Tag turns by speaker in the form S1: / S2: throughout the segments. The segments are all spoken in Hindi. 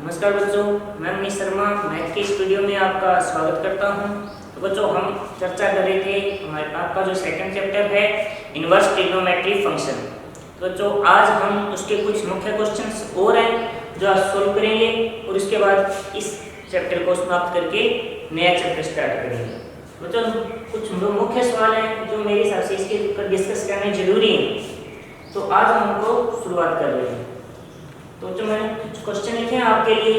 S1: नमस्कार बच्चों, मैं मनीष शर्मा मैथ के स्टूडियो में आपका स्वागत करता हूं। तो बच्चों, हम चर्चा कर रहे थे हमारे आपका जो सेकंड चैप्टर है इनवर्स ट्रिग्नोमेट्री फंक्शन। तो बच्चों, आज हम उसके कुछ मुख्य क्वेश्चंस और हैं जो आज सोल्व करेंगे और उसके बाद इस चैप्टर को समाप्त करके नया चैप्टर स्टार्ट करेंगे। बच्चों, कुछ जो मुख्य सवाल हैं जो मेरे हिसाब से इसके ऊपर डिस्कस करने जरूरी हैं, तो आज हम उनको शुरुआत कर रहे हैं। तो जो मैंने कुछ क्वेश्चन लिखे हैं आपके लिए,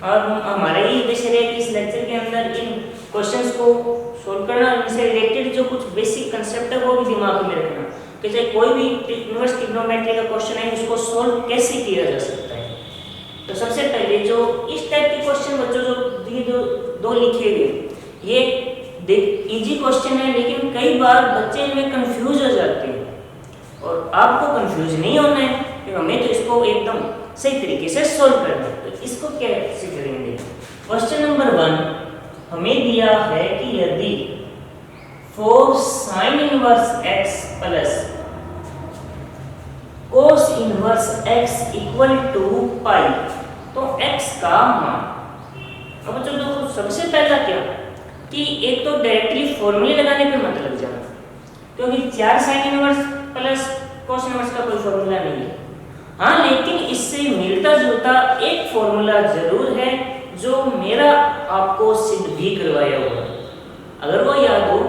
S1: और हमारा ये उद्देश्य है कि इस लेक्चर के अंदर इन क्वेश्चंस को सोल्व करना और इनसे रिलेटेड जो कुछ बेसिक कंसेप्ट है वो भी दिमाग में रखना कि चाहे कोई भी इनवर्स ट्रिग्नोमेट्री का क्वेश्चन है उसको सोल्व कैसे किया जा सकता है। तो सबसे पहले जो इस टाइप के क्वेश्चन बच्चों जो ये दो लिखे हुए ये इजी क्वेश्चन है, लेकिन कई बार बच्चे इनमें कंफ्यूज हो जाते हैं और आपको कंफ्यूज नहीं होना है कि हमें तो इसको एकदम सही तरीके से सोल्व करना है। तो इसको कैसे करेंगे? क्वेश्चन नंबर 1 हमें दिया है कि यदि 4 sin inverse x plus cos inverse x equal to pi, तो x का मान। अब बच्चों देखो, सबसे पहला क्या कि एक तो डायरेक्टली फॉर्मूले लगाने पे मत लग जाना, क्योंकि 4 sin inverse plus cos inverse का कोई फॉर्मूला नहीं है। हाँ, लेकिन इससे मिलता जुलता एक फॉर्मूला जरूर है जो मेरा आपको सिद्ध भी करवाया होगा। अगर वो याद हो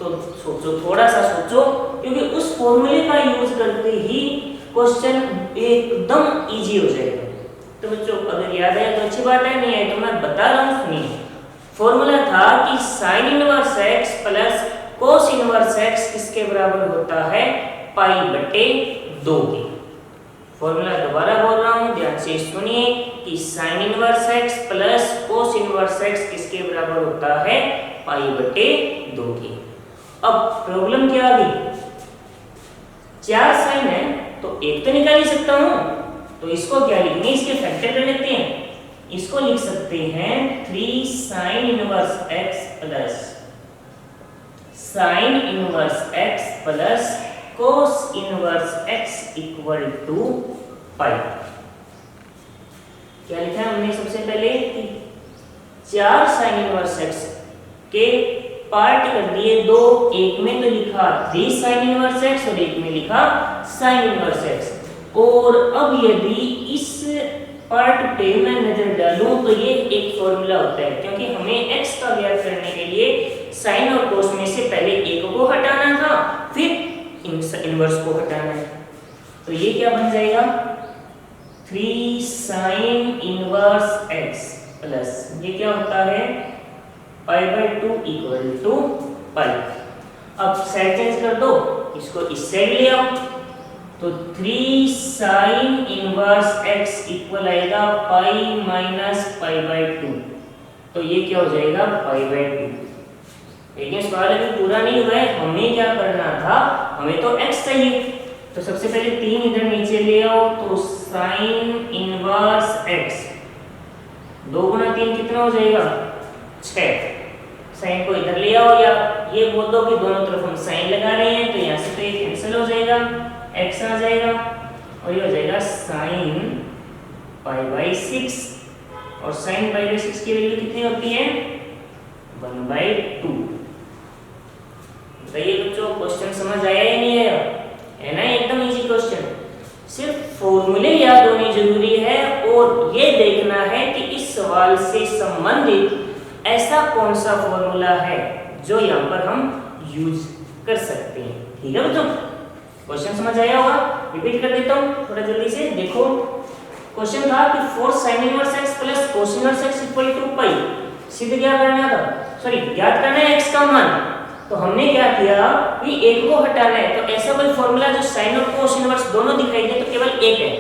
S1: तो सोचो, थोड़ा सा सोचो, क्योंकि उस फॉर्मूले का यूज करते ही क्वेश्चन एकदम इजी हो जाएगा। तो बच्चों, अगर याद आया तो अच्छी बात है, नहीं है तो मैं बता रहा हूँ, सुनिए। फॉर्मूला था कि sin inverse x plus cos inverse x किसके बराबर होता है? पाई बटे 2 के। फॉर्मूला दोबारा बोल रहा हूँ, ध्यान से सुनिए कि sin inverse x plus cos inverse x किसके बराबर होता है? पाई बटे 2 के। अब प्रॉब्लम क्या आ गई? 4 sin है तो एक तो निकाल ही सकता हूँ, तो इसको क्या लिखेंगे? इसके फैक्टर कर लेते हैं। इसको लिख सकते हैं 3 sin inverse x plus sin inverse x plus cos inverse x equal to pi. क्या लिखा है हमने? सबसे पहले कि 4 sin इनवर्स x के पार्ट कर दिए दो, एक में तो लिखा 3 sin इनवर्स x और एक में लिखा sin इनवर्स x। और अब यदि इस पार्ट पे मैं नजर डालूं तो ये एक फॉर्मूला होता है, क्योंकि हमें x का ज्ञात करने के लिए sin और cos में से पहले एक को हटाना था, फिर इनवर्स को हटाना है। तो ये क्या बन जाएगा? 3 sin इनवर्स x प्लस ये क्या होता है? पाई बाय 2 इक्वल टू पाई। अब साइड चेंज कर दो, इसको इस साइड ले आओ, तो 3 sin इनवर्स x इक्वल आएगा पाई माइनस पाई बाय 2। तो ये क्या हो जाएगा? पाई बाय 2। लेकिन सवाल अभी पूरा नहीं हुआ है, हमें क्या करना था? हमें तो x चाहिए, तो सबसे पहले 3 इधर नीचे ले आओ, तो sin इनवर्स x 2 गुना 3 कितना हो जाएगा? 6। साइन को इधर ले आओ, या ये बोल दो कि दोनों तरफ हम साइन लगा रहे हैं, तो यहाँ से तो ये कैंसिल हो जाएगा, x आ जाएगा और ये हो जाएगा sin पाई बाई 6। और sin पाई बाई 6 की वैल्यू कितनी होती है? 1/2। बताइए बच्चों, क्वेश्चन समझ आया या नहीं आया? है ना, एकदम इजी क्वेश्चन। सिर्फ फॉर्मूले याद होने जरूरी है और ये देखना है कि इस सवाल से संबंधित ऐसा कौन सा फॉर्मूला है जो यहाँ पर हम यूज कर सकते हैं। ठीक है बच्चों, क्वेश्चन समझ आया होगा? रिपीट कर देता हूँ थोड़ा जल्दी से। देखो, क्वेश्चन था कि 4 sin inverse x plus cos inverse x equal to pi. सिद्ध क्या करना था? सॉरी, ज्ञात करना है x का मान। तो हमने क्या किया कि एक को हटाना है, तो ऐसा कोई फॉर्मूला जो sin और cos इनवर्स दोनों दिखाई दे तो केवल एक है,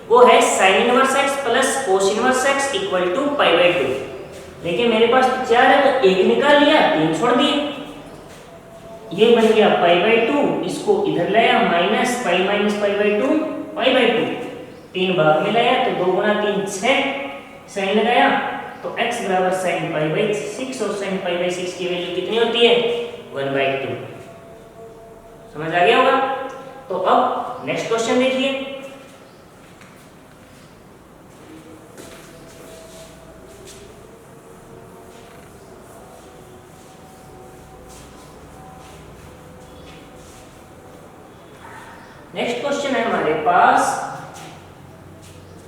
S1: वो है sin inverse x plus cos inverse x equal to pi by 2। लेकिन मेरे पास 4 है तो एक निकाल लिया, 3 छोड़ दिए, ये बन गया पाई बाय 2। इसको इधर लाया, minus pi by 2 pi by 2। 3 भाग में लाया तो 2 गुना 3 6, साइन लगाया तो x बराबर sin पाई बाय 6 और sin पाई बाय 6 की वैल्यू कितनी होती है? 1/2। समझ आ गया होगा? तो अब नेक्स्ट क्वेश्चन देखिए। नेक्स्ट क्वेश्चन है हमारे पास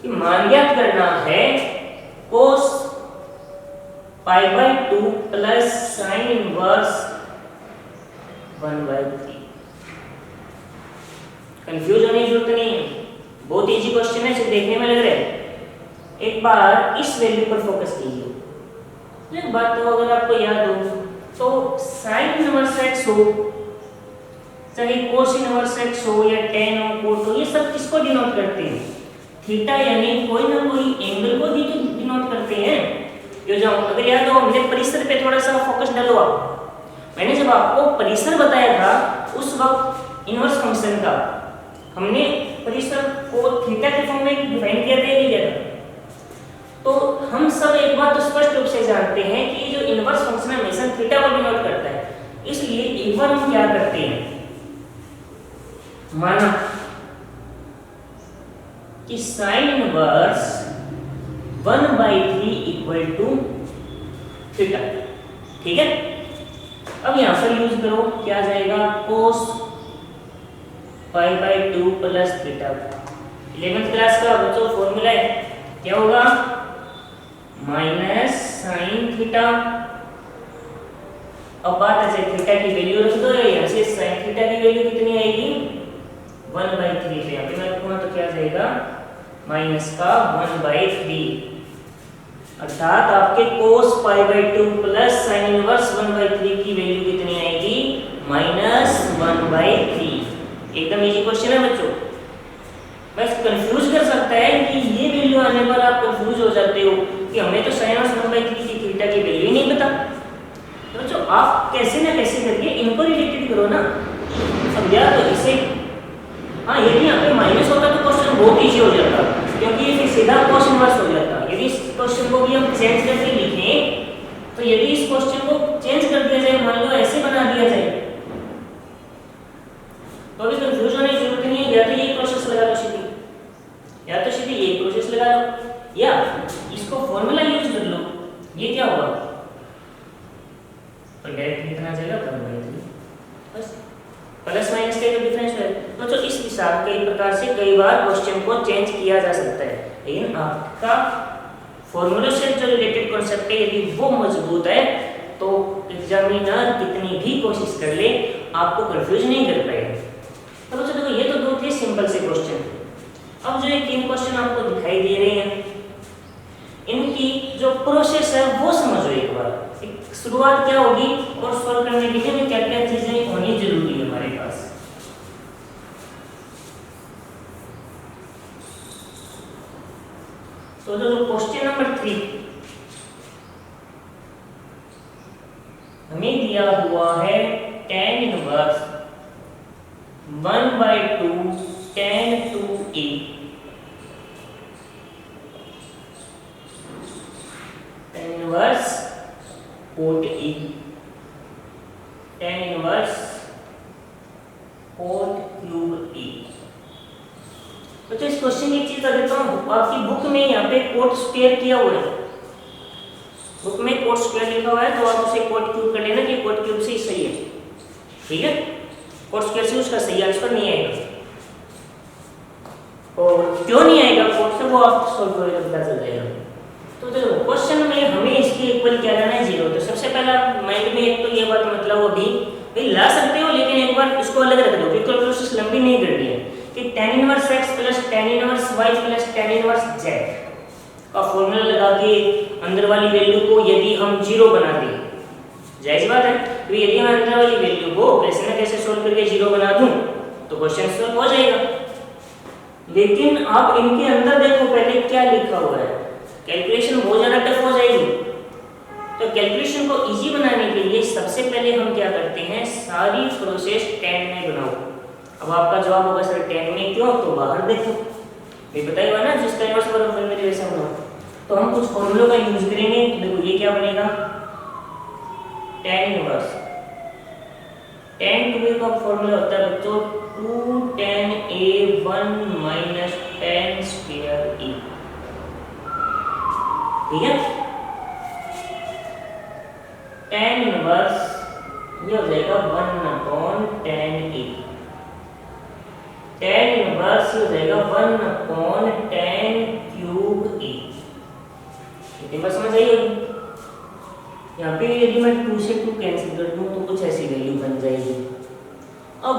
S1: कि मान ज्ञात करना है cos π/2 plus sin inverse 1/3। Confuse होने की जरूरत नहीं है, बहुत इजी क्वेश्चन है, सिर्फ देखने में लग रहा है। एक बार इस वैल्यू पर फोकस कीजिए। एक बात तो अगर आपको याद हो तो sin इनवर्स x हो चाहे cos इनवर्स x हो या tan हो cot हो, ये सब किसको डिनोट करते हैं? थीटा, यानी कोई ना कोई एंगल को भी तो डिनोट करते हैं। यो जाओ, अगर याद हो हमने परिसर पे थोड़ा सा फोकस डालवा, मैंने जब आपको परिसर बताया था उस वक्त इनवर्स फंक्शन का हमने परिसर को थीटा के फॉर्म में डिफाइन किया था नहीं किया था? तो हम सब एक बात तो स्पष्ट रूप से जानते हैं कि जो इनवर्स फंक्शन है हमेशा थीटा को डिनोट करता है। इसलिए एक बार हम क्या करते हैं, माना कि sin inverse 1/3 equal to theta. ठीक है, अब यहां पर यूज करो, क्या जाएगा cos π/2 plus theta. 11th class का बच्चों फॉर्मूला है, क्या होगा? Minus sine theta. अब बात है थीटा की वैल्यू रख दो, यहाँ से साइन थीटा की वैल्यू कितनी आएगी? 1/3 पे यहाँ पे मैं रखूंगा तो क्या जाएगा? माइनस का 1/3, अर्थात आपके cos π/2 प्लस साइन इनवर्स 1/3 की वैल्यू कितनी आएगी? -1/3। एकदम इजी क्वेश्चन है बच्चों, बस कंफ्यूज कर सकता है कि ये वैल्यू आने पर आप कंफ्यूज हो जाते हो कि हमें तो sin इनवर्स 1/3 की थीटा की वैल्यू ही नहीं पता। तो बच्चों आप कैसे ना कैसे करके इनको रिलेटेड करो ना। अब या तो इसे, हाँ यदि यहाँ पे माइनस होता तो क्वेश्चन बहुत इजी हो जाता, क्योंकि ये फिर सीधा cos इनवर्स हो जाता। यदि इस क्वेश्चन को भी हम चेंज करके लिखें तो यदि इस क्वेश्चन को चेंज कर दिया जाए, मान लो ऐसे बना दिया जाए, तो अभी कंफ्यूज होने की जरूरत नहीं है। या तो ये प्रोसेस लगा लो सीधी, या तो सीधी ये प्रोसेस लगा लो, या इसको फॉर्मूला यूज कर लो। ये क्या होगा? तो डायरेक्ट कितना आ जाएगा? 1/3। बस प्लस माइनस का जो डिफरेंस है, तो इस हिसाब के प्रकार से कई बार क्वेश्चन को चेंज किया जा सकता है। लेकिन आपका फॉर्मूला से जो रिलेटेड कॉन्सेप्ट है यदि वो मजबूत है तो एग्जामिनर कितनी भी कोशिश कर ले आपको कंफ्यूज नहीं कर पाएगा। तो बच्चों देखो, ये तो दो थे सिंपल से क्वेश्चन। अब जो ये तीन क्वेश्चन आपको दिखाई दे रहे हैं, इनकी जो प्रोसेस है वो समझो एक बार। एक शुरुआत क्या होगी और सॉल्व करने के लिए क्या क्या चीजें होनी जरूरी है हमारे पास। तो जो क्वेश्चन नंबर 3 हमें दिया हुआ है tan inverse 1/2 tan 2a tan inverse cot a, tan inverse cot cube a। तो इस क्वेश्चन की एक चीज देता हूँ, आपकी बुक में यहाँ पे कोट स्क्वायर किया हुआ है, बुक में कोट स्क्वायर लिखा हुआ है, तो आप उसे कोट क्यूब कर लेना कि कोट क्यूब से ही सही है। ठीक है, कोट स्क्वायर से उसका सही आंसर नहीं आएगा, और क्यों नहीं आएगा कोट से वो आप सॉल्व करोगे तो पता चल जाएगा। तो देखो क्वेश्चन में हमें इसके इक्वल क्या करना है? 0। तो सबसे पहला माइंड में एक तो ये बात मतलब अभी भाई ला सकते हो, लेकिन एक बार इसको अलग रख दो, बिल्कुल प्रोसेस लंबी नहीं करनी है कि tan inverse x plus tan inverse y plus tan inverse z का फॉर्मूला लगा के अंदर वाली वैल्यू को यदि हम 0 बना दें, जायज बात है, तो यदि मैं अंदर वाली वैल्यू को कैसे ना कैसे सोल्व करके 0 बना दूं तो क्वेश्चन सॉल्व हो जाएगा। लेकिन आप इनके अंदर देखो पहले क्या लिखा हुआ है, कैलकुलेशन बहुत ज्यादा टफ हो जाएगी। तो कैलकुलेशन को इजी बनाने के लिए सबसे पहले हम क्या करते हैं, सारी प्रोसेस tan में बनाओ। अब आपका जवाब होगा सर tan में क्यों? तो बाहर देखो, मैं बताइएगा ना जिसका इनवर्स बराबर मेरे वैसा होगा। तो हम कुछ फॉर्मूलों का यूज करेंगे। देखो ये क्या बनेगा, tan इनवर्स tan टू का फॉर्मूला होता है बच्चों 2 tan a1 minus tan square a। ठीक है, tan इनवर्स ये हो जाएगा 1/tan a। tan पास ये हो जाएगा 1/10 क्यूब ए। इतनी बात समझ आई होगी। यहाँ पे यदि मैं 2 से 2 कैंसिल कर दूं तो कुछ ऐसी वैल्यू बन जाएगी। अब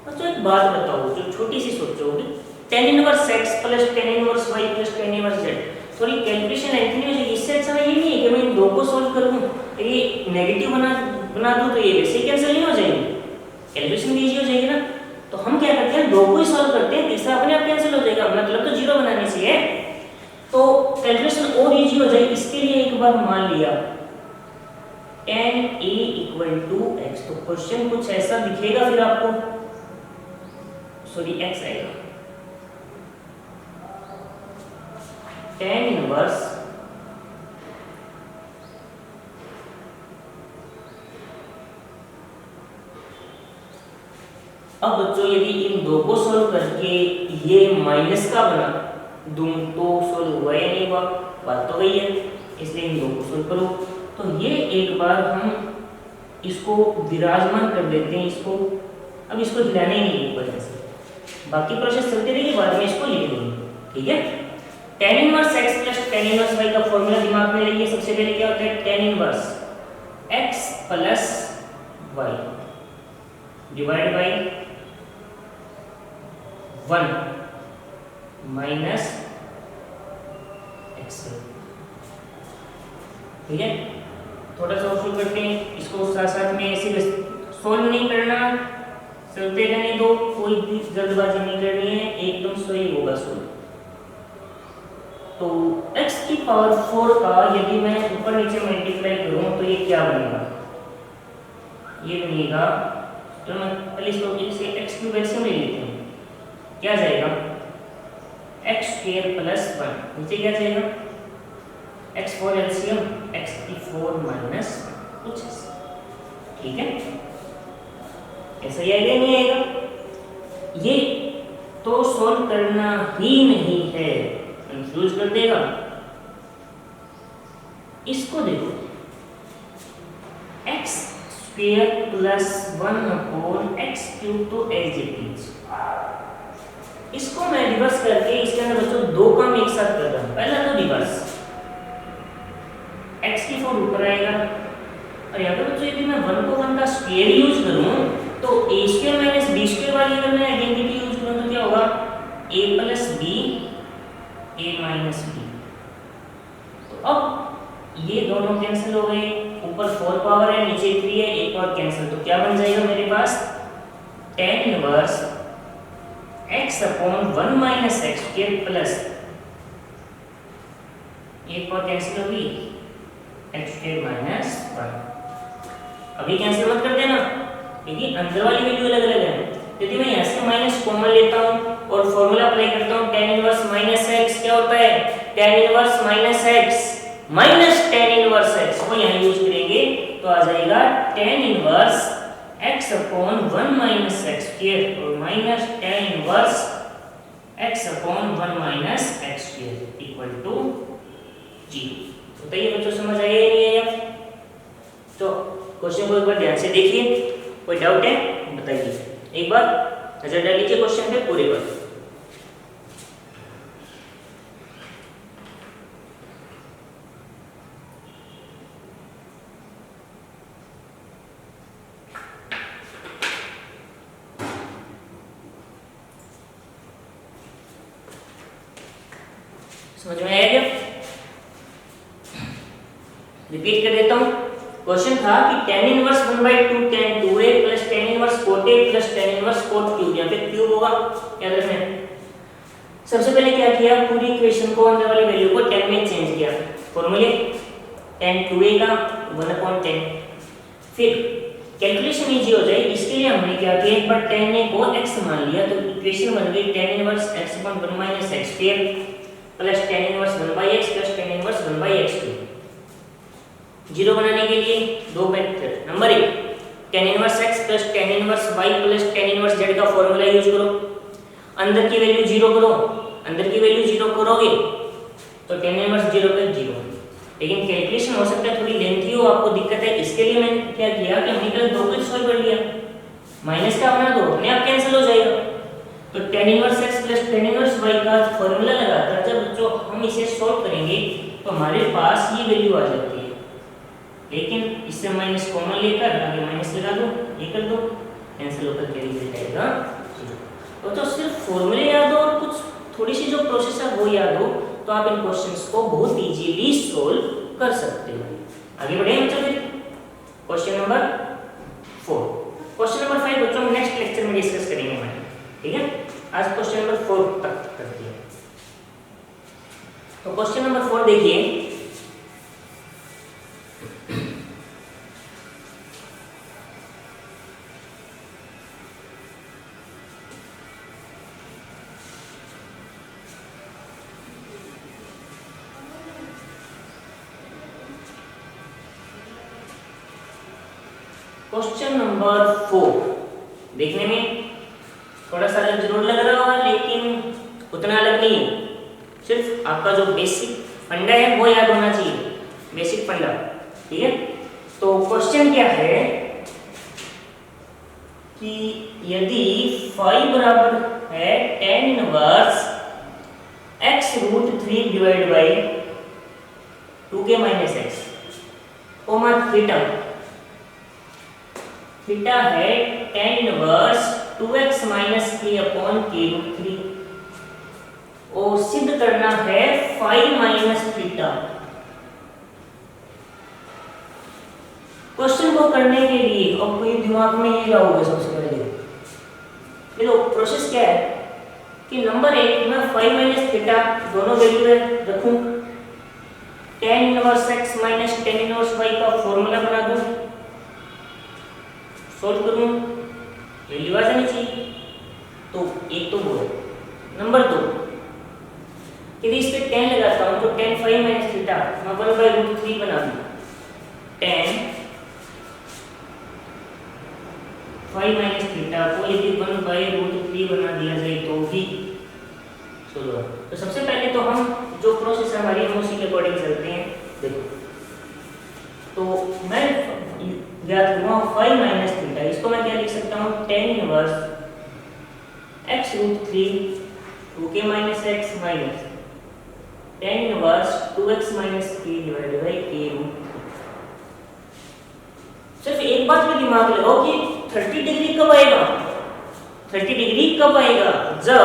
S1: बच्चों एक बात बताओ जो छोटी सी सोचोगे, tan inverse x plus tan inverse y plus tan inverse z, थोड़ी कैलकुलेशन लेंथी नहीं हो जाएगी? इससे अच्छा ये नहीं है कि मैं इन दो को सॉल्व कर दूं, ये नेगेटिव बना दूं तो ये वैसे ही कैंसिल नहीं हो जाएंगे, कैलकुलेशन भी इजी हो जाएगी ना। तो हम क्या करते हैं, दो को ही सॉल्व करते हैं, तीसरा अपने आप कैंसिल हो जाएगा, मतलब तो जीरो बनाने से है। तो कैलकुलेशन और इजी हो जाएगी। इसके लिए एक बार मान लिया tan a equal to x, तो क्वेश्चन कुछ ऐसा दिखेगा फिर आपको, सॉरी x आएगा tan इनवर्स अब बच्चों यदि इन दो को सोल्व करके ये माइनस का बना दूं तो सोल्व हुआ या नहीं हुआ, बात तो वही है, इसलिए इन दो को सोल्व करो। तो ये एक बार हम इसको विराजमान कर देते हैं, इसको अब इसको हिलाने ही नहीं एक वजह से, बाकी प्रोसेस चलती रहेगी, बाद में इसको लिख देंगे, ठीक है। tan inverse x plus tan inverse y का फॉर्मूला दिमाग में रखिए। सबसे पहले क्या होता है, tan inverse x plus y divide by 1 minus x, ठीक है। थोड़ा सा और करते हैं इसको, साथ साथ में ऐसे सोल्व नहीं करना, चलते रहने दो, कोई भी जल्दबाजी नहीं करनी है, एकदम सही होगा सोल्व। तो x की पावर 4 का यदि मैं ऊपर नीचे मल्टीप्लाई करूं तो ये क्या बनेगा, ये बनेगा, तो मैं पहले इसको इसे x क्यूब एलसीएम ले लेते हैं, क्या जाएगा x स्क्वायर प्लस 1, नीचे क्या जाएगा x 4 एलसीएम x की 4 माइनस कुछ, ठीक है। ऐसा ही आएगा नहीं आएगा, ये तो सॉल्व करना ही नहीं है, कंफ्यूज कर देगा। इसको देखो x square plus 1/x cube, तो एज इट इज। इसको मैं रिवर्स करके इसके अंदर बच्चों दो काम एक साथ कर रहा हूं। पहला तो रिवर्स, x की 4 ऊपर आएगा, और यहाँ पे बच्चों यदि मैं 1 को 1 का स्क्वायर यूज करूं तो a square minus b square वाली अगर मैं आइडेंटिटी यूज करूं तो क्या होगा, a plus b a minus b। तो अब ये दोनों कैंसिल हो गए, ऊपर 4 पावर है, नीचे 3 है, एक और कैंसिल, तो क्या बन जाएगा मेरे पास, tan inverse x upon 1 minus x square plus, एक और कैंसिल होगी x स्क्वायर माइनस 1। अभी कैंसिल मत कर देना क्योंकि अंदर वाली वैल्यू अलग अलग है। यदि मैं यहाँ से माइनस कॉमन लेता हूँ और फॉर्मूला अप्लाई करता हूँ, tan इनवर्स माइनस x क्या होता है, tan inverse minus x minus tan inverse x, वो यहाँ यूज करेंगे तो आ जाएगा tan inverse x upon 1 minus x square और minus tan inverse x upon 1 minus x square equal to 0। बताइए बच्चों समझ आया या नहीं आया? तो क्वेश्चन को एक बार ध्यान से देखिए, कोई डाउट है बताइए, एक बार नजर डाल लीजिए क्वेश्चन पे पूरे पर। समझ में आया क्या? रिपीट कर देता हूं। क्वेश्चन था कि tan inverse 1/2 tan 2a plus tan inverse cot a plus tan inverse cot cube, यहाँ पे क्यूब होगा, याद रखना। सबसे पहले क्या किया, पूरी इक्वेशन को अंदर वाली वैल्यू को tan में चेंज किया, फॉर्मूले tan 2a का 1/10। फिर कैलकुलेशन इजी हो जाए इसके लिए हमने क्या किया, एक बार tan a को x मान लिया तो इक्वेशन बन गई tan inverse x upon 1 minus x square plus tan inverse 1/x plus tan inverse 1/x cube. Zero बनाने के लिए दो method, number 1 tan inverse x plus tan inverse y plus tan inverse z का फॉर्मूला यूज करो, अंदर की वैल्यू 0 करो, अंदर की वैल्यू 0 करोगे तो tan इनवर्स 0 पे 0। लेकिन कैलकुलेशन हो सकता है थोड़ी लेंथी हो, आपको दिक्कत है, इसके लिए मैंने क्या किया कि हमने पहले दो को सॉल्व कर लिया, माइनस का बना दो अपने आप कैंसिल हो जाएगा। तो तो tan inverse x plus tan inverse y का फॉर्मूला लगाकर जब जो हम इसे सॉल्व करेंगे तो हमारे पास ये वैल्यू आ जाती है, लेकिन इससे माइनस कॉमन लेकर आगे माइनस लगा दो, ये कर दो, कैंसिल होकर क्या रिजल्ट आएगा 0। तो सिर्फ फॉर्मूले याद हो और कुछ थोड़ी सी जो प्रोसेस है वो याद हो तो आप इन क्वेश्चंस को बहुत इजीली सॉल्व कर सकते हो। आगे बढ़े बच्चों, फिर क्वेश्चन नंबर 4। क्वेश्चन नंबर 5 बच्चों हम नेक्स्ट लेक्चर में डिस्कस करेंगे हमारे, ठीक है। आज क्वेश्चन नंबर 4 तक करते हैं। तो क्वेश्चन नंबर 4 देखिए, क्वेश्चन नंबर 4 देखने में थोड़ा सा अलग जरूर लग रहा होगा, लेकिन उतना अलग नहीं है। सिर्फ आपका जो बेसिक फंडा है वो याद होना चाहिए, बेसिक फंडा, ठीक है। तो क्वेश्चन क्या है कि यदि फाई बराबर है tan inverse x√3 divide by 2k minus x, comma theta, theta है tan inverse 2x minus k upon k√3 और सिद्ध करना है फाई माइनस थीटा। क्वेश्चन को करने के लिए अब कोई दिमाग में ये लाओगे सबसे पहले, देखो प्रोसेस क्या है कि नंबर 1 में फाई माइनस थीटा दोनों वैल्यू है रखूं, tan inverse x minus tan inverse y का फॉर्मूला बना दूं, सोल्व करूं, वैल्यू आ जानी चाहिए। तो एक तो वो है। नंबर 2, यदि इस पे tan लगाता हूं तो tan फाई माइनस थीटा मैं 1/√3 बना दूं, tan फाई माइनस थीटा को यदि 1/√3 बना दिया जाए तो भी सोल्व। तो सबसे पहले तो हम जो प्रोसेस हमारी हम उसी के अकॉर्डिंग चलते हैं। देखो तो मैं याद करूँगा फाई माइनस थीटा, इसको मैं क्या लिख सकता हूँ tan inverse x√3 2k minus x minus tan inverse 2x minus k divided by k√3। सिर्फ एक बात में दिमाग लगाओ कि 30 डिग्री कब आएगा, 30 डिग्री कब आएगा जब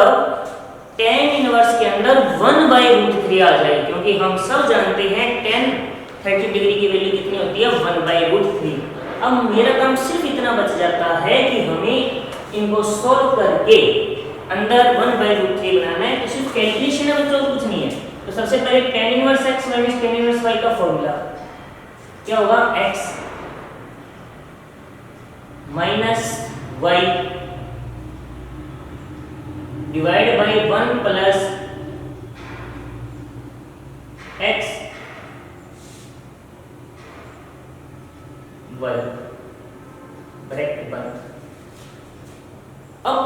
S1: tan इनवर्स के अंदर 1/√3 आ जाए, क्योंकि हम सब जानते हैं tan 30 डिग्री की वैल्यू कितनी होती है 1/√3। अब मेरा काम सिर्फ इतना बच जाता है कि हमें इनको सॉल्व करके अंदर 1/√3 बनाना है। तो सिर्फ कैलकुलेशन है बच्चों, कुछ नहीं है। तो सबसे पहले tan inverse x minus tan inverse y का फॉर्मूला क्या होगा, x minus y divide by 1 plus x y bracket बंद। अब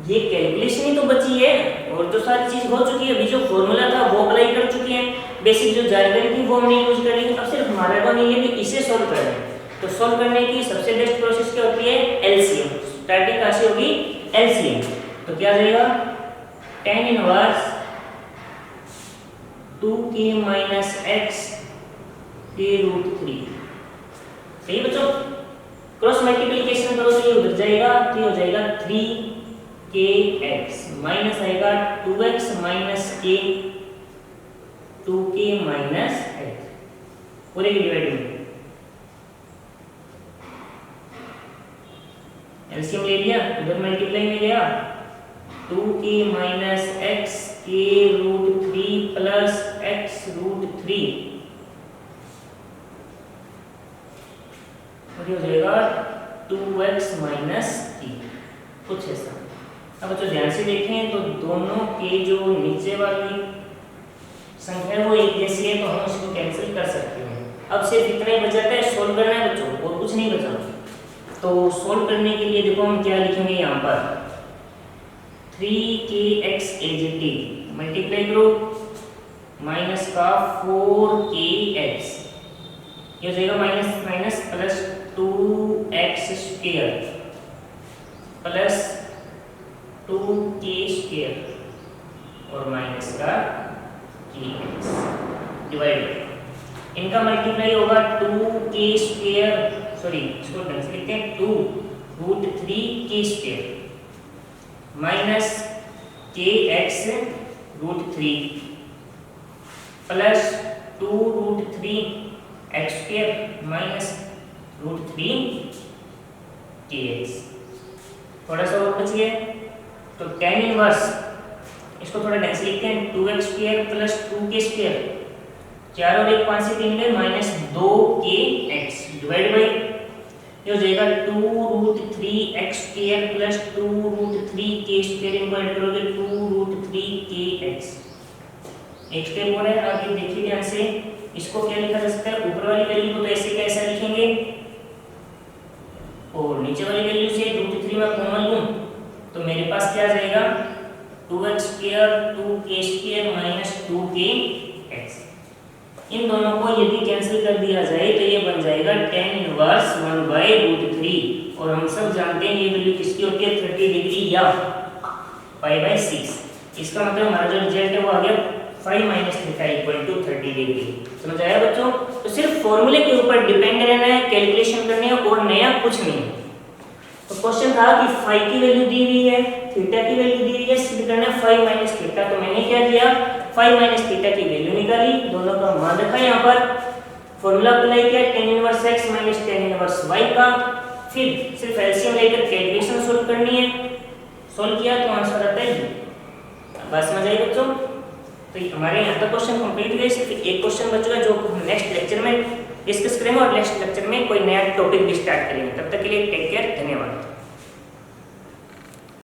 S1: ये कैलकुलेशन ही तो बची है और जो सारी चीज हो चुकी है, अभी जो फॉर्मूला था वो अप्लाई कर चुके हैं, बेसिक जो जानकारी थी वो हमने यूज कर ली। अब सिर्फ हमारा काम ये है कि इसे सॉल्व करना है। तो सॉल्व करने की सबसे बेस्ट प्रोसेस क्या होती है, एलसीएम। स्टार्टिंग कहां से होगी, एलसीएम। तो क्या आ जाएगा tan inverse 2k minus x k√3। सही बच्चों, क्रॉस मल्टीप्लिकेशन करो तो ये उधर जाएगा, तो ये हो जाएगा 3kx माइनस आएगा 2x minus k 2k minus x पूरे की डिवाइड में एलसीएम ले लिया, उधर मल्टीप्लाई में गया 2k minus x k√3 plus x√3 और ये हो जाएगा 2x माइनस k, कुछ ऐसा। अब बच्चों ध्यान से देखें तो दोनों के जो नीचे वाली संख्या वो एक जैसी है, तो हम उसको कैंसिल कर सकते हैं। अब सिर्फ इतना ही बचा है, सोल्व करना है बच्चों, और कुछ नहीं बचा। तो सोल्व करने के लिए देखो हम क्या लिखेंगे यहाँ पर 3kx एजीटी मल्टीप्लाई करो माइनस का 4kx, ये हो जाएगा minus minus plus 2x square plus 2k² और माइनस का kx डिवाइड, इनका मल्टीप्लाई होगा 2k², सॉरी इसको ढंग से लिखते हैं 2√3k² minus kx√3 plus 2√3x² minus √3kx। थोड़ा सा और बच गया तो tan इनवर्स, इसको थोड़ा ढंग से लिखते हैं 2x² प्लस 2k², 4 और 1 5 से 3 में माइनस 2kx डिवाइड बाई, ये हो जाएगा 2√3x² प्लस 2√3k² इनको ऐड करोगे 2√3kx। एक स्टेप हो रहा है, आगे देखिए ध्यान से, इसको क्या लिखा जा सकता है, ऊपर वाली वैल्यू को तो ऐसे कैसा लिखेंगे और नीचे वाली वैल्यू से √3 में कॉमन लूं तो मेरे पास क्या आ जाएगा 2x² 2k² माइनस 2kx। इन दोनों को यदि कैंसिल कर दिया जाए तो ये बन जाएगा tan इनवर्स 1/√3 और हम सब जानते हैं ये वैल्यू किसकी होती है 30 डिग्री या π/6। इसका मतलब हमारा जो रिजल्ट है वो आ गया 5 - θ = 30 डिग्री। समझ आया बच्चों? तो सिर्फ फॉर्मूले के ऊपर डिपेंड रहना है, कैलकुलेशन करनी है और नया कुछ नहीं। तो क्वेश्चन था कि फाई की वैल्यू दी हुई है, थीटा की वैल्यू दी हुई है, सिद्ध करना है 5 - θ। तो मैंने क्या किया 5 - θ की वैल्यू निकाली, दोनों का मान रखा यहाँ पर, फॉर्मूला अप्लाई किया tan inverse x minus tan inverse y का, फिर सिर्फ एलसीएम लेकर कैलकुलेशन सॉल्व करनी है, सॉल्व किया तो आंसर आता है। बस समझ आई बच्चों? तो हमारे यहाँ तक क्वेश्चन कंप्लीट हुए, सिर्फ एक क्वेश्चन बचेगा जो हम नेक्स्ट लेक्चर में डिस्कस करेंगे और नेक्स्ट लेक्चर में कोई नया टॉपिक भी स्टार्ट करेंगे। तब तक के लिए टेक केयर।